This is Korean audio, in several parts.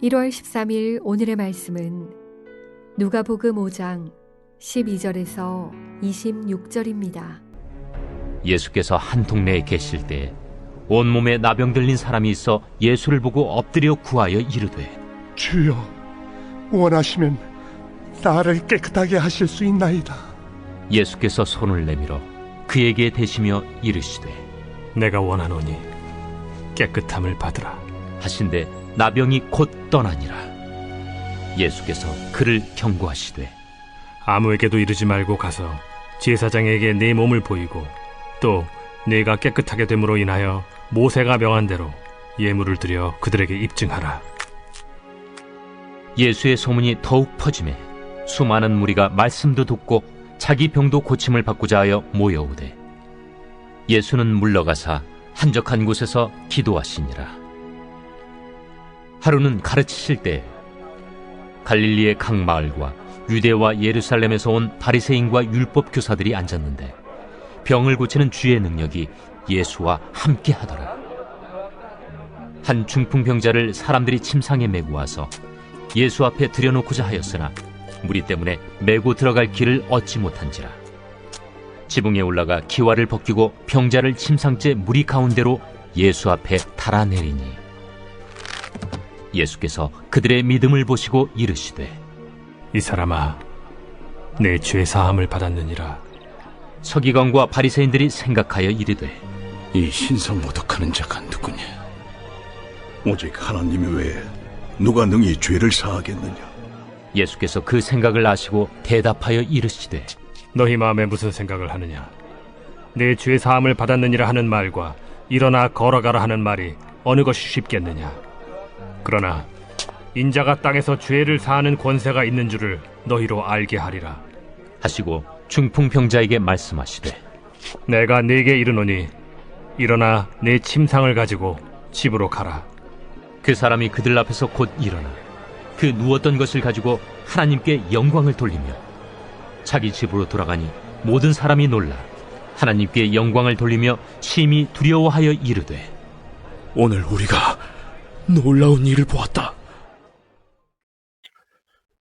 1월 13일 오늘의 말씀은 누가복음 5장 12절에서 26절입니다. 예수께서 한 동네에 계실 때 온몸에 나병 들린 사람이 있어 예수를 보고 엎드려 구하여 이르되, 주여, 원하시면 나를 깨끗하게 하실 수 있나이다. 예수께서 손을 내밀어 그에게 대시며 이르시되, 내가 원하노니 깨끗함을 받으라 하신대 나병이 곧 떠나니라. 예수께서 그를 경고하시되, 아무에게도 이르지 말고 가서 제사장에게 네 몸을 보이고 또 네가 깨끗하게 됨으로 인하여 모세가 명한 대로 예물을 드려 그들에게 입증하라. 예수의 소문이 더욱 퍼지매 수많은 무리가 말씀도 듣고 자기 병도 고침을 받고자 하여 모여오되, 예수는 물러가사 한적한 곳에서 기도하시니라. 하루는 가르치실 때 갈릴리의 각 마을과 유대와 예루살렘에서 온 바리새인과 율법 교사들이 앉았는데 병을 고치는 주의 능력이 예수와 함께 하더라. 한 중풍병자를 사람들이 침상에 메고 와서 예수 앞에 들여놓고자 하였으나 무리 때문에 메고 들어갈 길을 얻지 못한지라. 지붕에 올라가 기와를 벗기고 병자를 침상째 무리 가운데로 예수 앞에 달아내리니, 예수께서 그들의 믿음을 보시고 이르시되, 이 사람아, 내 죄 사함을 받았느니라. 서기관과 바리새인들이 생각하여 이르되, 이 신성모독하는 자가 누구냐? 오직 하나님 외에 누가 능히 죄를 사하겠느냐? 예수께서 그 생각을 아시고 대답하여 이르시되, 너희 마음에 무슨 생각을 하느냐? 내 죄 사함을 받았느니라 하는 말과 일어나 걸어가라 하는 말이 어느 것이 쉽겠느냐? 그러나 인자가 땅에서 죄를 사하는 권세가 있는 줄을 너희로 알게 하리라 하시고 중풍병자에게 말씀하시되, 내가 네게 이르노니 일어나 내 침상을 가지고 집으로 가라. 그 사람이 그들 앞에서 곧 일어나 그 누웠던 것을 가지고 하나님께 영광을 돌리며 자기 집으로 돌아가니 모든 사람이 놀라 하나님께 영광을 돌리며 심히 두려워하여 이르되, 오늘 우리가 놀라운 일을 보았다.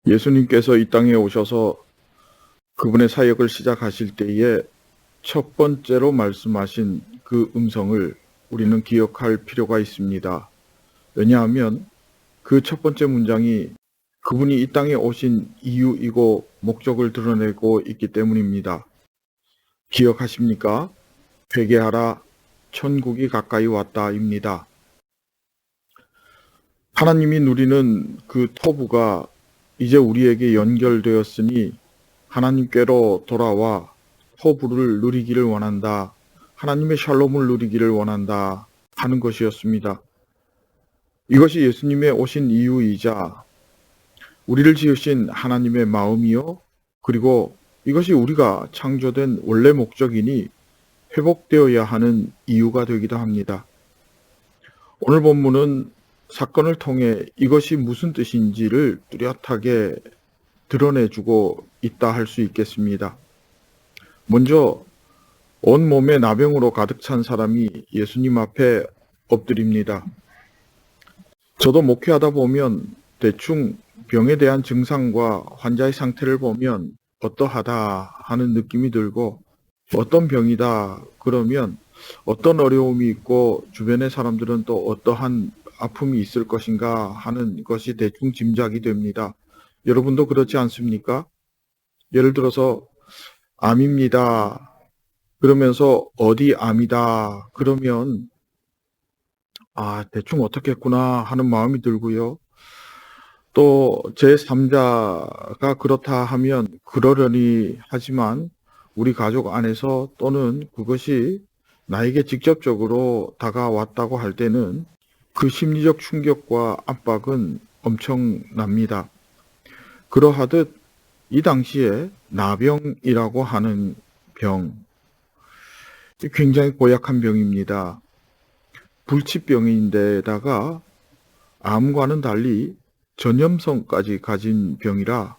예수님께서 이 땅에 오셔서 그분의 사역을 시작하실 때에 첫 번째로 말씀하신 그 음성을 우리는 기억할 필요가 있습니다. 왜냐하면 그 첫 번째 문장이 그분이 이 땅에 오신 이유이고 목적을 드러내고 있기 때문입니다. 기억하십니까? 회개하라, 천국이 가까이 왔다입니다. 하나님이 누리는 그 터부가 이제 우리에게 연결되었으니 하나님께로 돌아와 터부를 누리기를 원한다. 하나님의 샬롬을 누리기를 원한다 하는 것이었습니다. 이것이 예수님의 오신 이유이자 우리를 지으신 하나님의 마음이요, 그리고 이것이 우리가 창조된 원래 목적이니 회복되어야 하는 이유가 되기도 합니다. 오늘 본문은 사건을 통해 이것이 무슨 뜻인지를 뚜렷하게 드러내주고 있다 할 수 있겠습니다. 먼저 온몸에 나병으로 가득 찬 사람이 예수님 앞에 엎드립니다. 저도 목회하다 보면 대충 병에 대한 증상과 환자의 상태를 보면 어떠하다 하는 느낌이 들고, 어떤 병이다 그러면 어떤 어려움이 있고 주변의 사람들은 또 어떠한 아픔이 있을 것인가 하는 것이 대충 짐작이 됩니다. 여러분도 그렇지 않습니까? 예를 들어서 암입니다 그러면서 어디 암이다 그러면 대충 어떻겠구나 하는 마음이 들고요. 또 제3자가 그렇다 하면 그러려니 하지만 우리 가족 안에서 또는 그것이 나에게 직접적으로 다가왔다고 할 때는 그 심리적 충격과 압박은 엄청납니다. 그러하듯 이 당시에 나병이라고 하는 병, 굉장히 고약한 병입니다. 불치병인데다가 암과는 달리 전염성까지 가진 병이라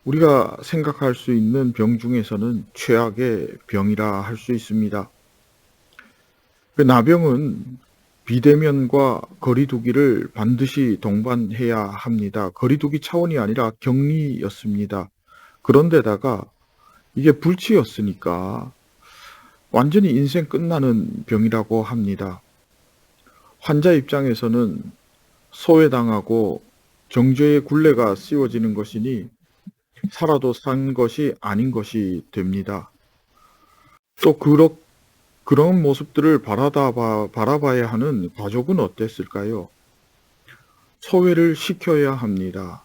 우리가 생각할 수 있는 병 중에서는 최악의 병이라 할 수 있습니다. 그 나병은 비대면과 거리두기를 반드시 동반해야 합니다. 거리두기 차원이 아니라 격리였습니다. 그런데다가 이게 불치였으니까 완전히 인생 끝나는 병이라고 합니다. 환자 입장에서는 소외당하고 정죄의 굴레가 씌워지는 것이니 살아도 산 것이 아닌 것이 됩니다. 또 그런 모습들을 바라봐야 하는 가족은 어땠을까요? 소외를 시켜야 합니다.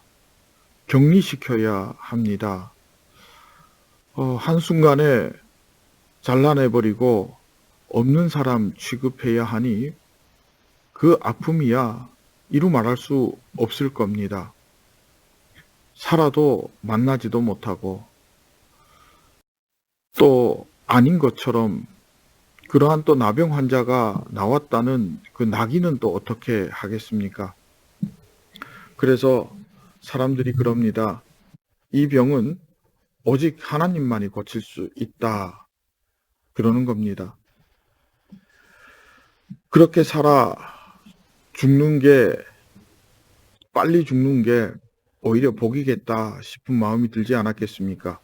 격리시켜야 합니다. 한순간에 잘라내버리고 없는 사람 취급해야 하니 그 아픔이야 이루 말할 수 없을 겁니다. 살아도 만나지도 못하고 또 아닌 것처럼 그러한 또 나병 환자가 나왔다는 그 낙인은 또 어떻게 하겠습니까? 그래서 사람들이 그럽니다. 이 병은 오직 하나님만이 고칠 수 있다. 그러는 겁니다. 그렇게 살아 빨리 죽는 게 오히려 복이겠다 싶은 마음이 들지 않았겠습니까?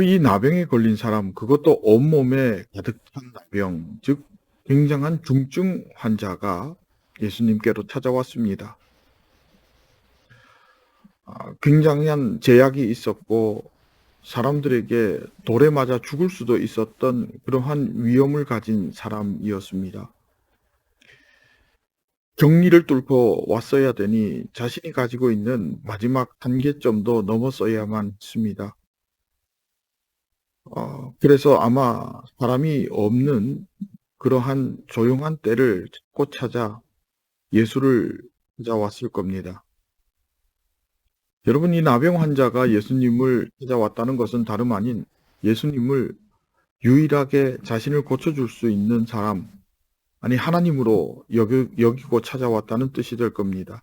이 나병에 걸린 사람, 그것도 온몸에 가득한 나병, 즉 굉장한 중증 환자가 예수님께로 찾아왔습니다. 굉장한 제약이 있었고 사람들에게 돌에 맞아 죽을 수도 있었던 그러한 위험을 가진 사람이었습니다. 격리를 뚫고 왔어야 되니 자신이 가지고 있는 마지막 단계점도 넘었어야만 했습니다. 그래서 아마 사람이 없는 그러한 조용한 때를 찾고 찾아 예수를 찾아왔을 겁니다. 여러분, 이 나병 환자가 예수님을 찾아왔다는 것은 다름 아닌 예수님을 유일하게 자신을 고쳐줄 수 있는 사람, 아니 하나님으로 여기고 찾아왔다는 뜻이 될 겁니다.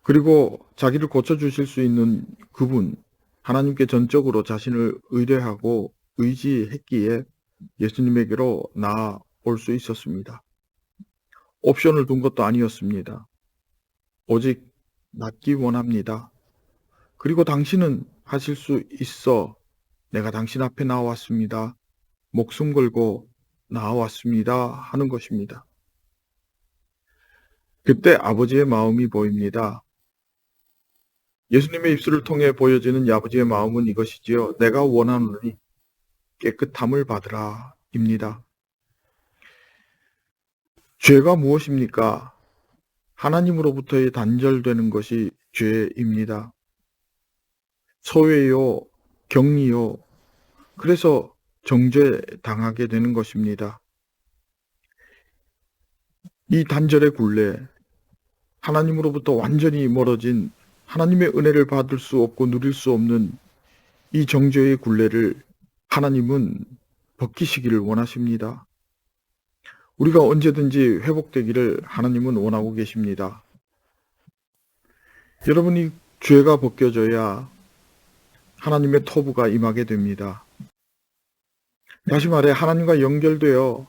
그리고 자기를 고쳐주실 수 있는 그분, 하나님께 전적으로 자신을 의뢰하고 의지했기에 예수님에게로 나아올 수 있었습니다. 옵션을 둔 것도 아니었습니다. 오직 낫기 원합니다. 그리고 당신은 하실 수 있어. 내가 당신 앞에 나왔습니다. 목숨 걸고 나왔습니다. 하는 것입니다. 그때 아버지의 마음이 보입니다. 예수님의 입술을 통해 보여지는 이 아버지의 마음은 이것이지요. 내가 원하노니 깨끗함을 받으라 입니다. 죄가 무엇입니까? 하나님으로부터의 단절되는 것이 죄입니다. 소외요, 격리요. 그래서 정죄당하게 되는 것입니다. 이 단절의 굴레, 하나님으로부터 완전히 멀어진 하나님의 은혜를 받을 수 없고 누릴 수 없는 이 정죄의 굴레를 하나님은 벗기시기를 원하십니다. 우리가 언제든지 회복되기를 하나님은 원하고 계십니다. 여러분이 죄가 벗겨져야 하나님의 토부가 임하게 됩니다. 다시 말해 하나님과 연결되어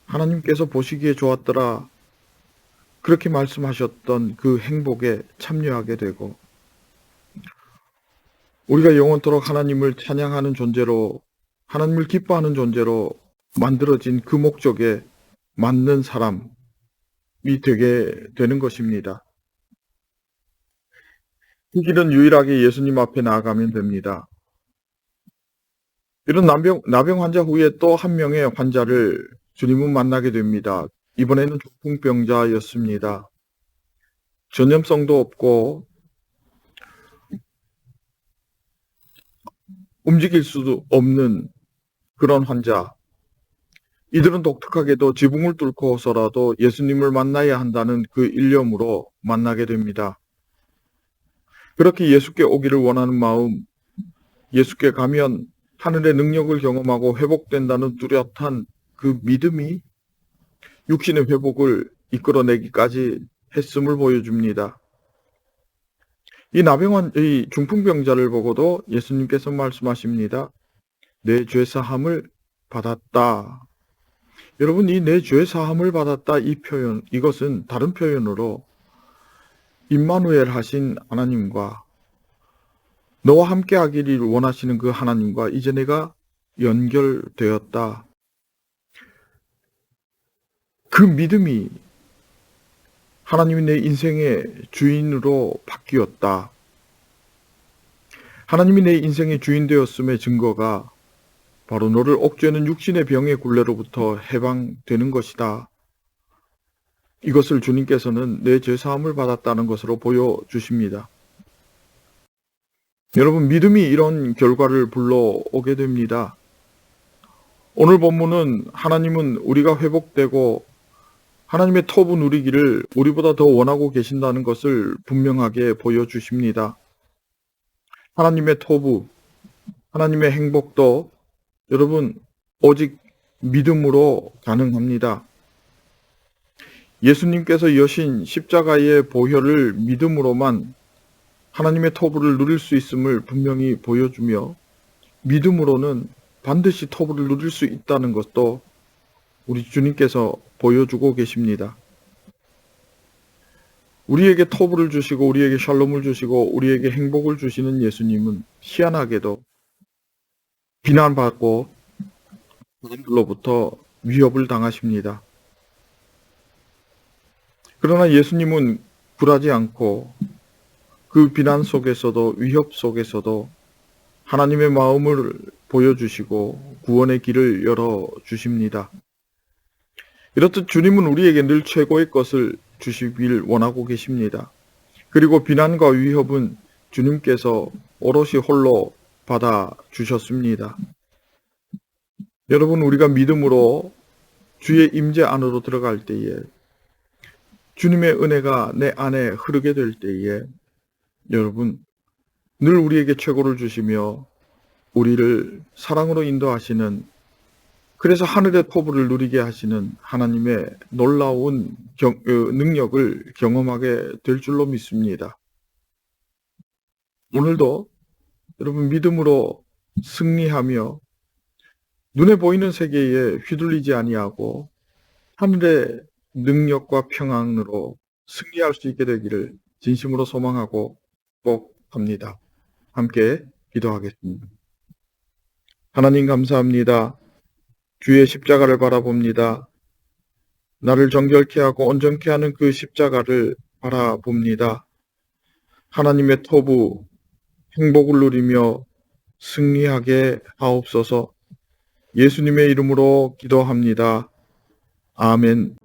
하나님께서 보시기에 좋았더라 그렇게 말씀하셨던 그 행복에 참여하게 되고 우리가 영원토록 하나님을 찬양하는 존재로 하나님을 기뻐하는 존재로 만들어진 그 목적에 맞는 사람이 되게 되는 것입니다. 그 길은 유일하게 예수님 앞에 나아가면 됩니다. 이런 나병 환자 후에 또 한 명의 환자를 주님은 만나게 됩니다. 이번에는 중풍병자였습니다. 전염성도 없고 움직일 수도 없는 그런 환자. 이들은 독특하게도 지붕을 뚫고서라도 예수님을 만나야 한다는 그 일념으로 만나게 됩니다. 그렇게 예수께 오기를 원하는 마음, 예수께 가면 하늘의 능력을 경험하고 회복된다는 뚜렷한 그 믿음이 육신의 회복을 이끌어내기까지 했음을 보여줍니다. 이 중풍병자를 보고도 예수님께서 말씀하십니다. 내 죄사함을 받았다. 여러분, 이 내 죄 사함을 받았다 이 표현, 이것은 다른 표현으로 임마누엘 하신 하나님과 너와 함께 하기를 원하시는 그 하나님과 이제 내가 연결되었다. 그 믿음이 하나님이 내 인생의 주인으로 바뀌었다. 하나님이 내 인생의 주인 되었음의 증거가 바로 너를 옥죄는 육신의 병의 굴레로부터 해방되는 것이다. 이것을 주님께서는 내 죄사함을 받았다는 것으로 보여주십니다. 여러분, 믿음이 이런 결과를 불러오게 됩니다. 오늘 본문은 하나님은 우리가 회복되고 하나님의 토부 누리기를 우리보다 더 원하고 계신다는 것을 분명하게 보여주십니다. 하나님의 토부, 하나님의 행복도 여러분 오직 믿음으로 가능합니다. 예수님께서 여신 십자가의 보혈을 믿음으로만 하나님의 토부를 누릴 수 있음을 분명히 보여주며 믿음으로는 반드시 토부를 누릴 수 있다는 것도 우리 주님께서 보여주고 계십니다. 우리에게 토부를 주시고 우리에게 샬롬을 주시고 우리에게 행복을 주시는 예수님은 희한하게도 비난받고 사람들로부터 위협을 당하십니다. 그러나 예수님은 굴하지 않고 그 비난 속에서도 위협 속에서도 하나님의 마음을 보여주시고 구원의 길을 열어주십니다. 이렇듯 주님은 우리에게 늘 최고의 것을 주시길 원하고 계십니다. 그리고 비난과 위협은 주님께서 오롯이 홀로 받아주셨습니다. 여러분, 우리가 믿음으로 주의 임재 안으로 들어갈 때에 주님의 은혜가 내 안에 흐르게 될 때에 여러분 늘 우리에게 최고를 주시며 우리를 사랑으로 인도하시는, 그래서 하늘의 토부를 누리게 하시는 하나님의 놀라운 능력을 경험하게 될 줄로 믿습니다. 오늘도 여러분 믿음으로 승리하며 눈에 보이는 세계에 휘둘리지 아니하고 하늘의 능력과 평안으로 승리할 수 있게 되기를 진심으로 소망하고 축복합니다. 함께 기도하겠습니다. 하나님 감사합니다. 주의 십자가를 바라봅니다. 나를 정결케 하고 온전케 하는 그 십자가를 바라봅니다. 하나님의 토부, 행복을 누리며 승리하게 하옵소서. 예수님의 이름으로 기도합니다. 아멘.